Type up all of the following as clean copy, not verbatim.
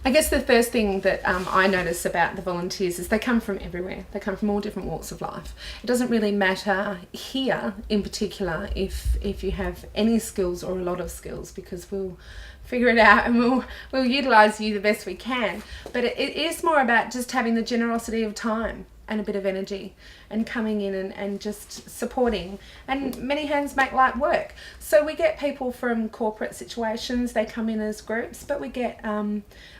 I guess the first thing that I notice about the volunteers is they come from everywhere. They come from all different walks of life. It doesn't really matter here in particular if you have any skills or a lot of skills, because we'll figure it out and we'll utilise you the best we can. But it is more about just having the generosity of time and a bit of energy and coming in and just supporting. And many hands make light work. So we get people from corporate situations, they come in as groups, but we get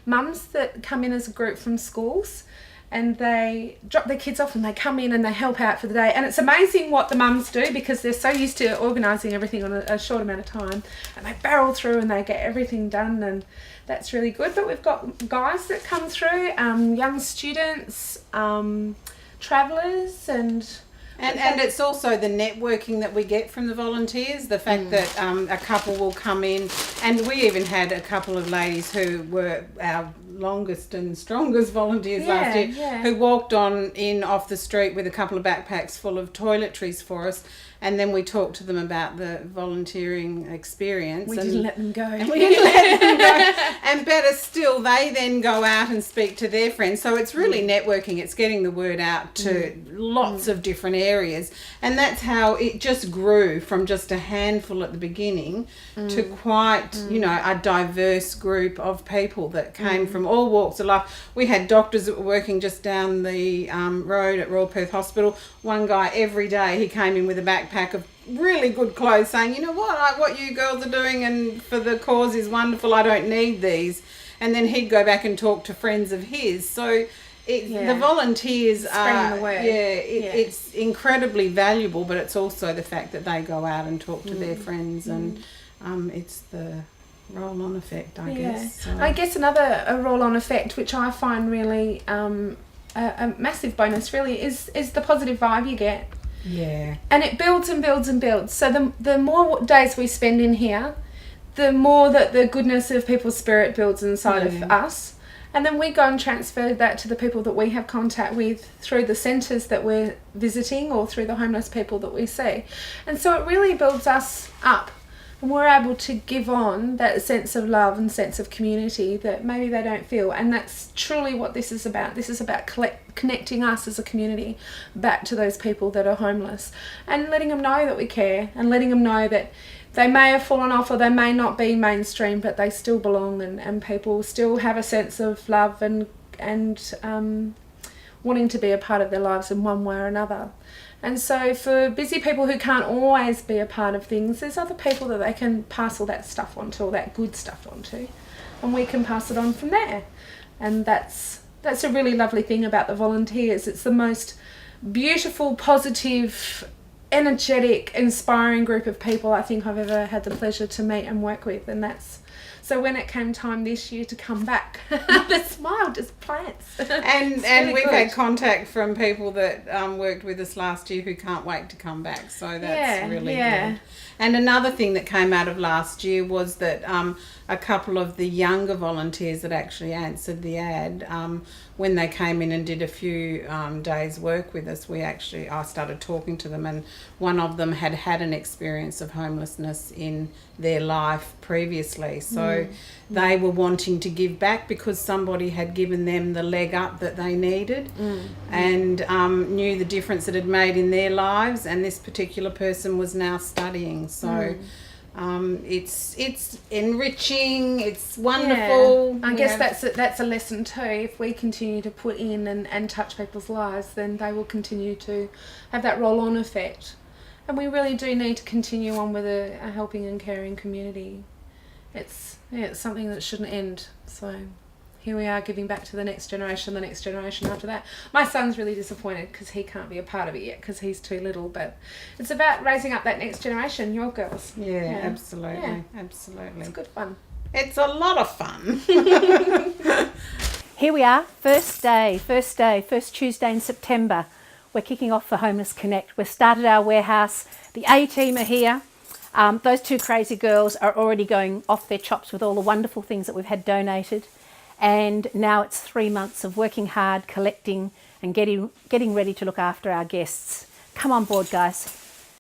mums that come in as a group from schools, and they drop their kids off and they come in and they help out for the day. And it's amazing what the mums do, because they're so used to organising everything on a short amount of time, and they barrel through and they get everything done, and that's really good. But we've got guys that come through, young students, travellers, and it's also the networking that we get from the volunteers, the fact that a couple will come in, and we even had a couple of ladies who were our longest and strongest volunteers last year, who walked in off the street with a couple of backpacks full of toiletries for us. And then we talked to them about the volunteering experience. We didn't let them go. And better still, they then go out and speak to their friends. So it's really networking. It's getting the word out to lots of different areas. And that's how it just grew from just a handful at the beginning to quite, a diverse group of people that came from all walks of life. We had doctors that were working just down the road at Royal Perth Hospital. One guy, every day, he came in with a backpack of really good clothes, saying, you know what you girls are doing and for the cause is wonderful, I don't need these. And then he'd go back and talk to friends of his. So the volunteers are, it's incredibly valuable, but it's also the fact that they go out and talk to their friends, and it's the roll-on effect, I guess. So. I guess a roll-on effect, which I find really a massive bonus, really, is the positive vibe you get. Yeah. And it builds and builds and builds. So the more days we spend in here, the more that the goodness of people's spirit builds inside of us. And then we go and transfer that to the people that we have contact with through the centres that we're visiting, or through the homeless people that we see. And so it really builds us up. And we're able to give on that sense of love and sense of community that maybe they don't feel. And that's truly what this is about. This is about connecting us as a community back to those people that are homeless, and letting them know that we care, and letting them know that they may have fallen off or they may not be mainstream, but they still belong, and people still have a sense of love and wanting to be a part of their lives in one way or another. And so for busy people who can't always be a part of things, there's other people that they can pass all that stuff on to, all that good stuff onto, and we can pass it on from there. And that's a really lovely thing about the volunteers. It's the most beautiful, positive, energetic, inspiring group of people I think I've ever had the pleasure to meet and work with. And so when it came time this year to come back, the smile just plants. And really we've good. had contact from people that worked with us last year who can't wait to come back. So that's really good. And another thing that came out of last year was that a couple of the younger volunteers that actually answered the ad, when they came in and did a few days work with us, I started talking to them, and one of them had an experience of homelessness in their life previously. So they were wanting to give back because somebody had given them the leg up that they needed, and knew the difference it had made in their lives, and this particular person was now studying. So it's enriching, it's wonderful. I guess that's a lesson too. If we continue to put in and touch people's lives, then they will continue to have that roll-on effect. And we really do need to continue on with a helping and caring community. It's something that shouldn't end. So here we are, giving back to the next generation after that. My son's really disappointed because he can't be a part of it yet because he's too little, but it's about raising up that next generation, your girls. Yeah, absolutely. Absolutely. It's good fun. It's a lot of fun. Here we are, first Tuesday in September. We're kicking off for Homeless Connect. We've started our warehouse. The A team are here. Those two crazy girls are already going off their chops with all the wonderful things that we've had donated. And now it's 3 months of working hard, collecting and getting ready to look after our guests. Come on board, guys.